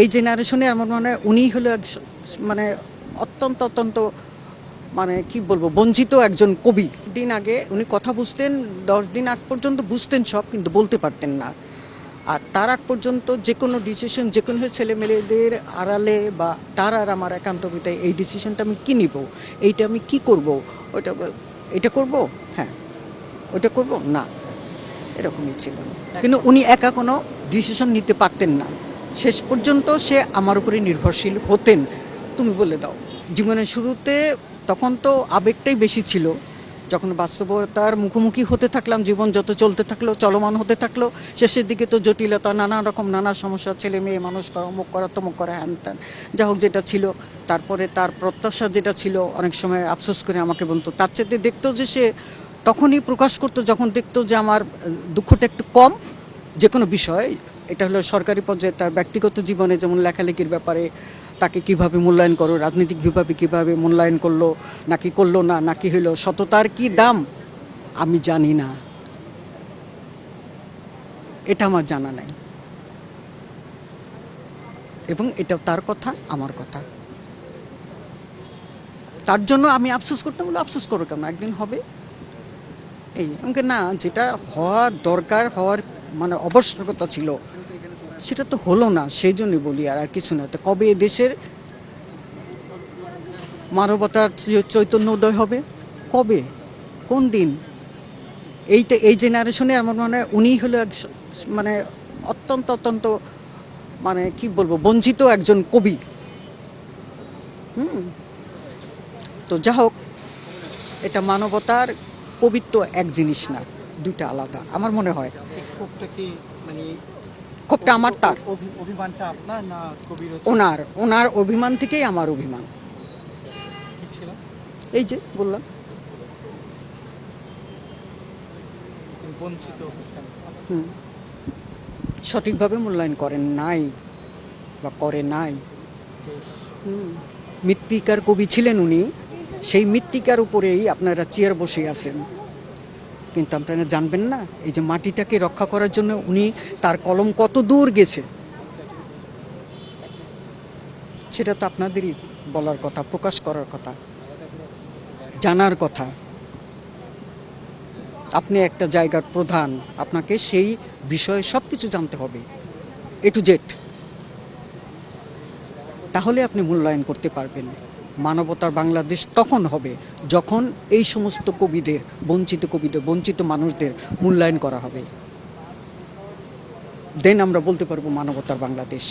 এই জেনারেশনে আমার মনে হয় উনি হলো মানে অত্যন্ত মানে কি বলবো বঞ্চিত একজন কবি। দিন আগে উনি কথা বুঝতেন, 10 দিন আগ পর্যন্ত বুঝতেন সব, কিন্তু বলতে পারতেন না। আর তার আগ পর্যন্ত যে কোনো ডিসিশন, যে কোনো ছেলেমেয়েদের আড়ালে বা তার আর আমার একান্ত বিতায় এই ডিসিশনটা আমি কী নিব, এইটা আমি কি করব, ওইটা এটা করব, হ্যাঁ ওইটা করব না, এরকমই ছিল। কিন্তু উনি একা কোনো ডিসিশন নিতে পারতেন না। শেষ পর্যন্ত সে আমার উপরে নির্ভরশীল হতেন, তুমি বলে দাও। জীবনের শুরুতে তখন তো আবেগটাই বেশি ছিল, যখন বাস্তবতার মুখোমুখি হতে থাকলাম, জীবন যত চলতে থাকলো, চলমান হতে থাকলো, শেষের দিকে তো জটিলতা, নানা রকম নানা সমস্যা, ছেলে মেয়ে মানুষ করা, অমুক করা তমুক করা, হ্যান ত্যান যা হোক যেটা ছিল। তারপরে তার প্রত্যাশা যেটা ছিল, অনেক সময় আফসোস করে আমাকে বলতো, তার চাইতে দেখতো যে সে তখনই প্রকাশ করতো যখন দেখতো যে আমার দুঃখটা একটু কম যে কোনো বিষয়। এটা হলো সরকারি পর্যায়ে, তার ব্যক্তিগত জীবনে যেমন লেখালেখির ব্যাপারে তাকে কিভাবে মূল্যায়ন করো, রাজনীতিকভাবে কীভাবে মূল্যায়ন করলো নাকি করলো না, নাকি হলো সততার কি দাম আমি জানি না, এটা আমার জানা নাই। এবং এটা তার কথা, আমার কথা। তার জন্য আমি আফসোস করতাম, বলে আফসোস করো কেন, একদিন হবে। এই আমাকে না, যেটা হওয়া দরকার, হওয়ার মানে আবশ্যকতা ছিল, সেটা তো হলো না, সেই জন্যই বলি, আর কিছু না। তো কবে দেশের মানবতার চৈতন্য উদয় হবে, কবে, কোন দিন? এই জেনারেশনে আমার মনে হয় উনি হলো মানে অত্যন্ত মানে কি বলবো বঞ্চিত একজন কবি। তো যা হোক, এটা মানবতার কবিত্ব এক জিনিস না, দুইটা আলাদা আমার মনে হয়। ক্ষোভটা আমার, তার অভিমানটা আপনার না কবির? ওনার অভিমান থেকেই আমার অভিমান। কি ছিল? এই যে বললাম, বঞ্চিত অবস্থান। সঠিকভাবে মূল্যায়ন করেন নাই বা করে নাই। মৃত্তিকার কবি ছিলেন উনি, সেই মৃত্তিকার উপরেই আপনারা চেয়ার বসে আছেন, কিন্তু আপনারা জানবেন না এই যে মাটিটাকে রক্ষা করার জন্য উনি, তার কলম কত দূর গেছে, সেটা তো আপনাদেরই বলার কথা, প্রকাশ করার কথা, জানার কথা। আপনি একটা জায়গার প্রধান, আপনাকে সেই বিষয়ে সব কিছু জানতে হবে, এ টু জেড, তাহলে আপনি মূল্যায়ন করতে পারবেন। মানবতার বাংলাদেশ তখন হবে যখন এই সমস্ত কবিদের, বঞ্চিত মানুষদের মূল্যায়ন করা হবে। দেন আমরা বলতে পারবো মানবতার বাংলাদেশ।